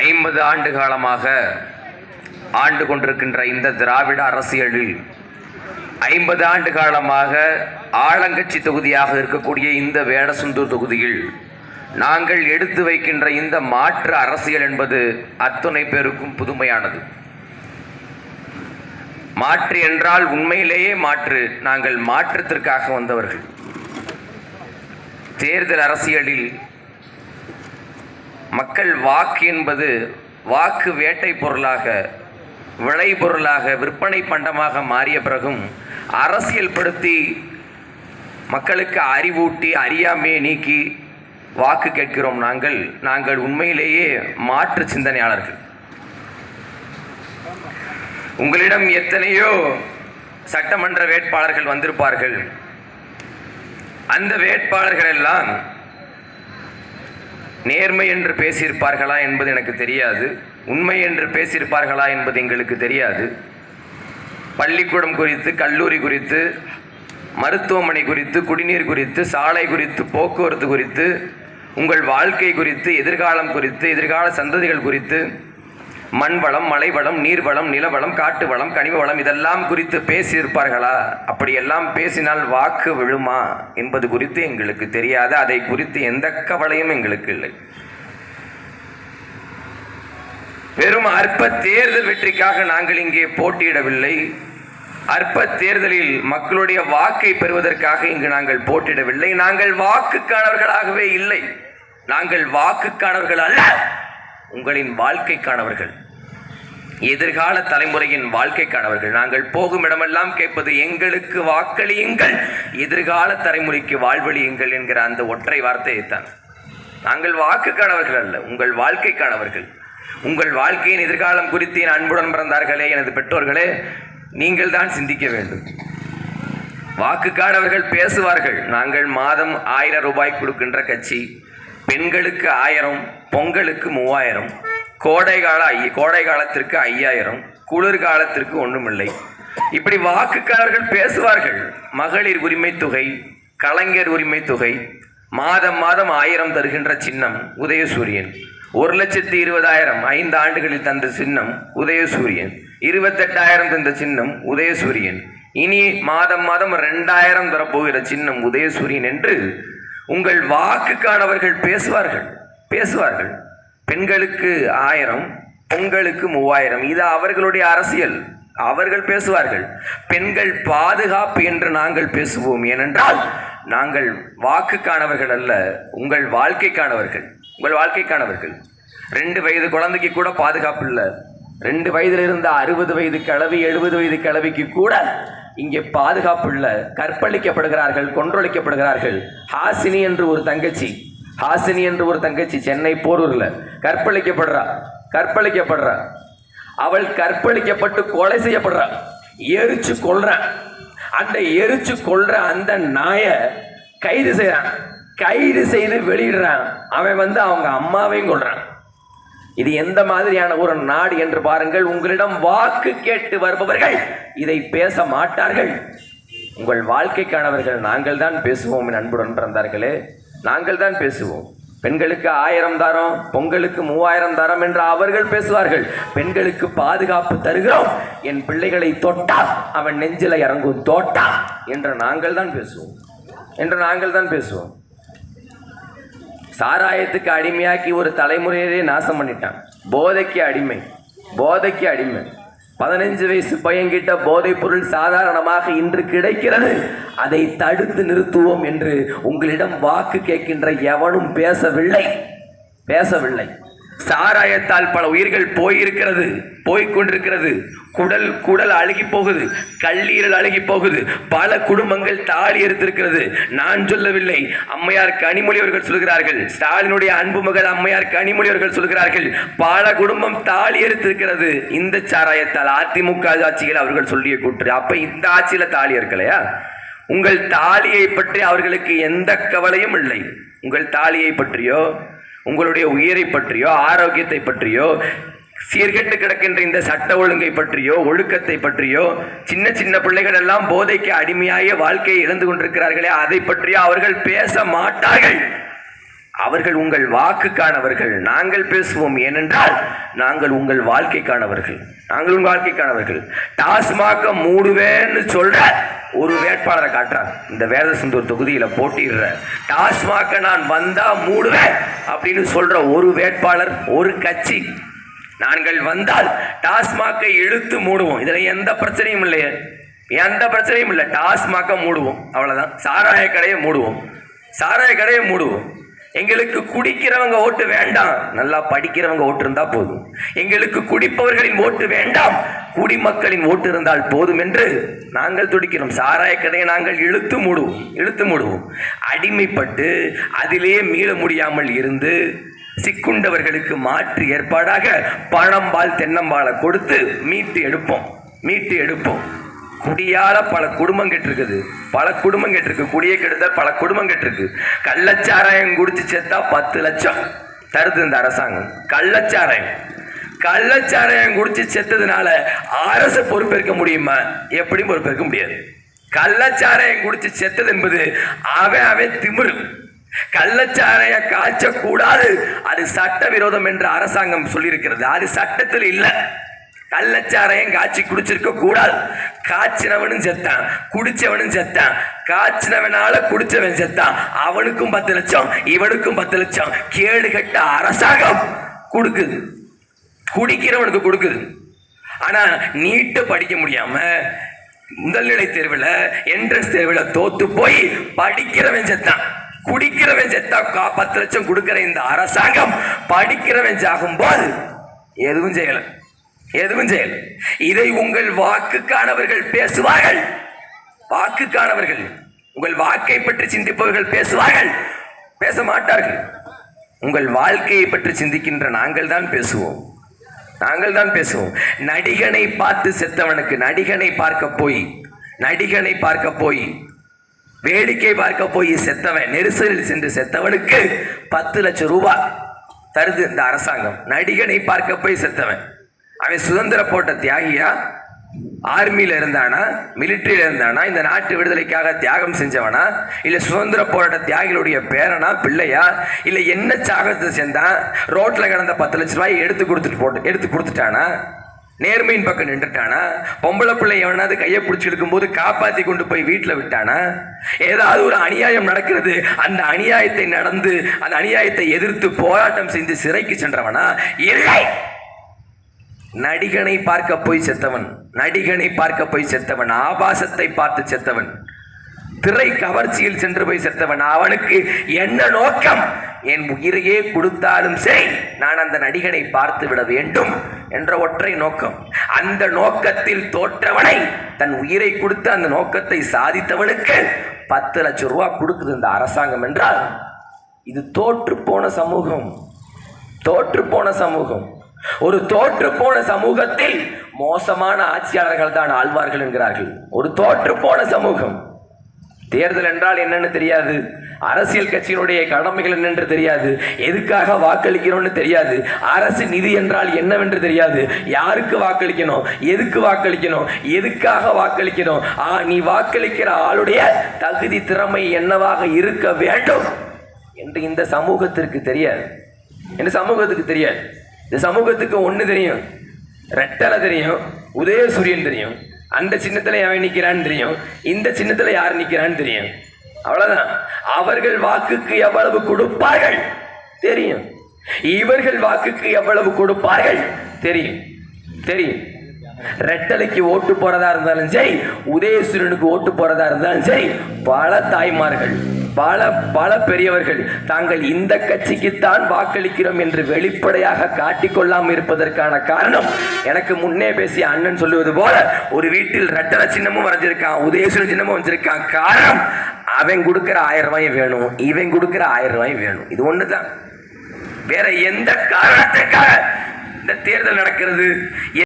50 ஆண்டு காலமாக ஆண்டு கொண்டிருக்கின்ற இந்த திராவிட அரசியலில் 50 ஆண்டு காலமாக ஆளுங்கட்சி தொகுதியாக இருக்கக்கூடிய இந்த வேடசந்தூர் தொகுதியில் நாங்கள் எடுத்து வைக்கின்ற இந்த மாற்று அரசியல் என்பது அத்துணை பேருக்கும் புதுமையானது. மாற்று என்றால் உண்மையிலேயே மாற்று. நாங்கள் மாற்றத்திற்காக வந்தவர்கள். தேர்தல் அரசியலில் மக்கள் வாக்கு என்பது வாக்கு வேட்டை பொருளாக, விளை பொருளாக, விற்பனை பண்டமாக மாறிய பிறகும் அரசியல் படுத்தி மக்களுக்கு அறிவூட்டி அறியாமையை நீக்கி வாக்கு கேட்கிறோம். நாங்கள் உண்மையிலேயே மாற்று சிந்தனையாளர்கள். உங்களிடம் எத்தனையோ சட்டமன்ற வேட்பாளர்கள் வந்திருப்பார்கள். அந்த வேட்பாளர்கள் எல்லாம் நேர்மை என்று பேசியிருப்பார்களா என்பது எனக்கு தெரியாது. உண்மை என்று பேசியிருப்பார்களா என்பது எங்களுக்கு தெரியாது. பள்ளிக்கூடம் குறித்து, கல்லூரி குறித்து, மருத்துவமனை குறித்து, குடிநீர் குறித்து, சாலை குறித்து, போக்குவரத்து குறித்து, உங்கள் வாழ்க்கை குறித்து, எதிர்காலம் குறித்து, எதிர்கால சந்ததிகள் குறித்து, மண் வளம், மலை வளம், நீர் வளம், நிலவளம், காட்டு வளம், கனிம வளம் இதெல்லாம் குறித்து பேசியிருப்பார்களா? அப்படியெல்லாம் பேசினால் வாக்கு விழுமா என்பது குறித்து எங்களுக்கு தெரியாது. அதை குறித்து எந்த கவலையும் எங்களுக்கு இல்லை. வெறும் அற்ப தேர்தல் வெற்றிக்காக நாங்கள் இங்கே போட்டியிடவில்லை. அற்ப தேர்தலில் மக்களுடைய வாக்கை பெறுவதற்காக இங்கு நாங்கள் போட்டியிடவில்லை. நாங்கள் வாக்குக்கானவர்களாகவே இல்லை. நாங்கள் வாக்குக்கானவர்கள் அல்ல, உங்களின் வாழ்க்கைக்கானவர்கள், எதிர்கால தலைமுறையின் வாழ்க்கைக்கானவர்கள். நாங்கள் போகும் இடமெல்லாம் கேட்பது எங்களுக்கு வாக்களியுங்கள், எதிர்கால தலைமுறைக்கு வாழ்வழியுங்கள் என்கிற அந்த ஒற்றை வார்த்தையைத்தான். நாங்கள் வாக்குக்கானவர்கள் அல்ல, உங்கள் வாழ்க்கைக்கானவர்கள். உங்கள் வாழ்க்கையின் எதிர்காலம் குறித்து என் அன்புடன் பிறந்தார்களே எனது பெற்றோர்களே, நீங்கள் தான் சிந்திக்க வேண்டும். வாக்குக்கானவர்கள் பேசுவார்கள். நாங்கள் மாதம் 1000 ரூபாய் கொடுக்கின்ற கட்சி, பெண்களுக்கு 1000, பொங்கலுக்கு 3000, கோடை காலத்திற்கு 5000, குளிர்காலத்திற்கு ஒன்றுமில்லை. இப்படி வாக்குக்காரர்கள் பேசுவார்கள். மகளிர் உரிமை தொகை, கலைஞர் உரிமை தொகை, மாதம் 1000 தருகின்ற சின்னம் உதயசூரியன், 1,20,000 5 ஆண்டுகளில் தந்த சின்னம் உதயசூரியன், 28,000 தந்த சின்னம் உதயசூரியன், இனி மாதம் 2000 தரப்போகிற சின்னம் உதயசூரியன் என்று உங்கள் வாக்குக்கானவர்கள் பேசுவார்கள். பெண்களுக்கு 1000, பொங்கலுக்கு 3000, இது அவர்களுடைய அரசியல். அவர்கள் பேசுவார்கள். பெண்கள் பாதுகாப்பு என்று நாங்கள் பேசுவோம். ஏனென்றால் நாங்கள் வாக்குக்கானவர்கள் அல்ல, உங்கள் வாழ்க்கைக்கானவர்கள். 2 வயது குழந்தைக்கு கூட பாதுகாப்பு இல்லை. 2 வயதில் இருந்த 60 வயது கிழவி, 70 வயது கிழவிக்கு கூட இங்கே பாதுகாப்பு இல்லை. கற்பழிக்கப்படுகிறார்கள், கொன்றொழிக்கப்படுகிறார்கள். ஹாசினி என்று ஒரு தங்கச்சி சென்னை போரூரில் கற்பழிக்கப்படுறா. அவள் கற்பழிக்கப்பட்டு கொலை செய்யப்படுறா. எரிச்சு கொள்றான். அந்த எரிச்சு கொள்ற அந்த நாயை கைது செய்து வெளியிடுறான். அவன் அவங்க அம்மாவையும் கொள்றான். இது எந்த மாதிரியான ஒரு நாடு என்று பாருங்கள். உங்களிடம் வாக்கு கேட்டு வருபவர்கள் இதை பேச மாட்டார்கள். உங்கள் வாழ்க்கைக்கானவர்கள் நாங்கள் தான் பேசுவோம். என் அன்புடன் பிறந்தார்களே, நாங்கள் தான் பேசுவோம். பெண்களுக்கு 1000 தரோம், பொங்கலுக்கு 3000 தரோம் என்று அவர்கள் பேசுவார்கள். பெண்களுக்கு பாதுகாப்பு தருகிறோம், என் பிள்ளைகளை தொட்டா அவன் நெஞ்சில இறங்கும் தோட்டா என்று நாங்கள் தான் பேசுவோம். சாராயத்துக்கு அடிமையாக்கி ஒரு தலைமுறையே நாசம் பண்ணிட்டான். போதைக்கு அடிமை. 15 வயசு பையன்கிட்ட போதைப் பொருள் சாதாரணமாக இன்று கிடைக்கிறது. அதை தடுத்து நிறுத்துவோம் என்று உங்களிடம் வாக்கு கேட்கின்ற எவனும் பேசவில்லை. சாராயத்தால் பல உயிர்கள் போய்கொண்டிருக்கிறது. குடல் அழுகி போகுது, கல்லீரல் அழுகி போகுது. பல குடும்பங்கள் தாலி எடுத்திருக்கிறது. நான் சொல்லவில்லை, அம்மையார் கனிமொழி அவர்கள் சொல்கிறார்கள். ஸ்டாலினுடைய அன்பு மகள் அம்மையார் கனிமொழி அவர்கள் சொல்கிறார்கள். பல குடும்பம் தாலி எடுத்திருக்கிறது இந்த சாராயத்தால். அதிமுக ஆட்சியில் அவர்கள் சொல்லிய கூற்று. அப்ப இந்த ஆட்சியில தாலி இருக்கலையா? உங்கள் தாலியை பற்றி அவர்களுக்கு எந்த கவலையும் இல்லை. உங்கள் தாலியை பற்றியோ, உங்களுடைய உயிரை பற்றியோ, ஆரோக்கியத்தை பற்றியோ, சீர்கெட்டு கிடக்கின்ற இந்த சட்ட ஒழுங்கை பற்றியோ, ஒழுக்கத்தை பற்றியோ, சின்ன பிள்ளைகள் எல்லாம் போதைக்கு அடிமையாய வாழ்க்கையை இழந்து கொண்டிருக்கிறார்களே, அதை பற்றியோ அவர்கள் பேச மாட்டார்கள். அவர்கள் உங்கள் வாக்குக்கானவர்கள், நாங்கள் பேசுவோம். ஏனென்றால் நாங்கள் உங்கள் வாழ்க்கைக்கானவர்கள். டாஸ்மாக மூடுவேன்னு சொல்ற ஒரு வேட்பாளரை காட்டுறாங்க. இந்த வேதசந்தூர் தொகுதியில போட்டிடுற டாஸ்மாக நான் வந்தா மூடுவேன் அப்படின்னு சொல்ற ஒரு வேட்பாளர், ஒரு கட்சி. நாங்கள் வந்தால் டாஸ்மாகை இழுத்து மூடுவோம். இதுல எந்த பிரச்சனையும் இல்லையே, டாஸ்மாக மூடுவோம், அவ்வளவுதான். சாராய கடையை மூடுவோம். எங்களுக்கு குடிக்கிறவங்க ஓட்டு வேண்டாம், நல்லா படிக்கிறவங்க ஓட்டு இருந்தா போதும். எங்களுக்கு குடிப்பவர்களின் ஓட்டு வேண்டாம், குடிமக்களின் ஓட்டு இருந்தால் போதும் என்று நாங்கள் துடிக்கிறோம். சாராய கடையை நாங்கள் இழுத்து மூடுவோம். அடிமைப்பட்டு அதிலே மீள முடியாமல் இருந்து சிக்குண்டவர்களுக்கு மாற்று ஏற்பாடாக பழம்பால் தென்னம்பாலை கொடுத்து மீட்டு எடுப்போம். குடியால பல குடும்பம் கெட்டிருக்கு. குடியை கெடுத்த பல குடும்பம் கெட்டிருக்கு. கள்ளச்சாராயம் குடிச்சு செத்தா 10 லட்சம் தருது இந்த அரசாங்கம். கள்ளச்சாராயம் குடிச்சு செத்ததுனால அரசு பொறுப்பேற்க முடியுமா? எப்படி பொறுப்பேற்க முடியாது. கள்ளச்சாராயம் குடிச்சு செத்தது என்பது அவன் திமிரு. கள்ளச்சாராய காய்ச்ச கூடாது, அது சட்டவிரோதம் என்று அரசாங்கம் சொல்லியிருக்கிறது. அது சட்டத்தில் இல்லை. கள்ளச்சாராயம் காய்ச்சி குடிச்சிருக்க கூடாது. காய்ச்சினவனும் செத்தான், குடிச்சவனும் செத்தான். காய்ச்சினவனால குடிச்சவன் செத்தான், அவனுக்கும் 10 லட்சம், இவனுக்கும் 10 லட்சம். கேடு கட்ட அரசாங்கம் கொடுக்குது, குடிக்கிறவனுக்கு கொடுக்குது. ஆனா நீட்டு படிக்க முடியாம முதல்நிலை தேர்வில், என்ட்ரன்ஸ் தேர்வில் தோத்து போய் படிக்கிறவன் செத்தான், குடிக்கிறவன் செத்தா 10 லட்சம் கொடுக்கிற இந்த அரசாங்கம் படிக்கிறவன் சாகும் போது எதுவும் செய்யல. இதை உங்கள் வாக்குக்கானவர்கள் பேசுவார்கள். உங்கள் வாக்கை பற்றி சிந்திப்பவர்கள் பேசுவார்கள், பேச மாட்டார்கள். உங்கள் வாழ்க்கையை பற்றி சிந்திக்கின்ற நாங்கள் தான் பேசுவோம். நடிகனை பார்த்து செத்தவனுக்கு, நடிகனை பார்க்க போய் வேடிக்கை பார்க்க போய் செத்தவன், நெரிசலில் சென்று செத்தவனுக்கு 10 லட்சம் ரூபாய் தருது இந்த அரசாங்கம். நடிகனை பார்க்க போய் செத்தவன் அவன் சுதந்திர போட்ட தியாகியா? ஆர்மியில இருந்தானா, மிலிட்டரியில இருந்தானா, இந்த நாட்டு விடுதலைக்காக தியாகம் செஞ்சவனா, இல்ல சுதந்திர போராட்ட தியாகிகளுடைய பேரனா, பிள்ளையா, இல்ல என்ன தியாகத்தை செஞ்தான்? ரோட்ல கிடந்த 10 லட்சம் ரூபாய் எடுத்து கொடுத்துட்டானா? நேர்மையின் பக்கம் நின்றுட்டானா? பொம்பளை பிள்ளை எவனாவது கையை பிடிச்சி எடுக்கும் போது காப்பாத்தி கொண்டு போய் வீட்டில் விட்டானா? ஏதாவது ஒரு அநியாயம் நடக்கிறது, அந்த அநியாயத்தை எதிர்த்து போராட்டம் செய்து சிறைக்கு சென்றவனா? இல்லை. நடிகனை பார்க்க போய் செத்தவன், ஆபாசத்தை பார்த்து செத்தவன், திரை கவர்ச்சியில் சென்று போய் செத்தவன். அவனுக்கு என்ன நோக்கம்? என் உயிரையே கொடுத்தாலும் சரி, நான் அந்த நடிகனை பார்த்து விட வேண்டும் என்ற ஒற்றை நோக்கம். அந்த நோக்கத்தில் தோற்றவனை, தன் உயிரை கொடுத்து அந்த நோக்கத்தை சாதித்தவனுக்கு 10 லட்சம் ரூபாய் கொடுக்குது இந்த அரசாங்கம் என்றால் இது தோற்று போன சமூகம். ஒரு தோற்று போன சமூகத்தில் மோசமான ஆட்சியாளர்கள் தான் ஆழ்வார்கள் என்கிறார்கள். ஒரு தோற்று போன சமூகம். தேர்தல் என்றால் என்னன்னு தெரியாது, அரசியல் கட்சியினுடைய கடமைகள் என்னென்று தெரியாது, எதுக்காக வாக்களிக்கணும்னு தெரியாது, அரசு நிதி என்றால் என்னவென்று தெரியாது, யாருக்கு வாக்களிக்கணும், எதுக்கு வாக்களிக்கணும், எதுக்காக வாக்களிக்கணும், நீ வாக்களிக்கிற ஆளுடைய தகுதி திறமை என்னவாக இருக்க வேண்டும் என்று இந்த சமூகத்திற்கு தெரியாது. இந்த சமூகத்துக்கு ஒன்று தெரியும், ரெட்டலை தெரியும், உதயசூரியன் தெரியும். அந்த சின்னத்தில் அவன் நிற்கிறான்னு தெரியும், இந்த சின்னத்தில் யார் நிற்கிறான்னு தெரியும். அவ்வளோதான். அவர்கள் வாக்குக்கு எவ்வளவு கொடுப்பார்கள் தெரியும், இவர்கள் வாக்குக்கு எவ்வளவு கொடுப்பார்கள் தெரியும். ரெட்டலைக்கு ஓட்டு போறதா இருந்தாலும் சரி, உதயசூரியனுக்கு ஓட்டு போறதா இருந்தாலும் சரி, பல தாய்மார்கள், பல பெரியவர்கள் தாங்கள் இந்த கட்சிக்குத்தான் வாக்களிக்கிறோம் என்று வெளிப்படையாக காட்டிக்கொள்ளாமல் இருப்பதற்கான காரணம், எனக்கு முன்னே பேசிய அண்ணன் சொல்லுவது போல, ஒரு வீட்டில் ரெட்டலை சின்னமும் வரைஞ்சிருக்கான், உதயசூரியன் சின்னமும் வரைஞ்சிருக்கான். காரணம், அவன் கொடுக்கிற 1000 ரூபாய் வேணும், இவன் கொடுக்கிற 1000 ரூபாய் வேணும். இது ஒண்ணுதான். வேற எந்த காரணத்துக்காக இந்த தேர்தல் நடக்கிறது?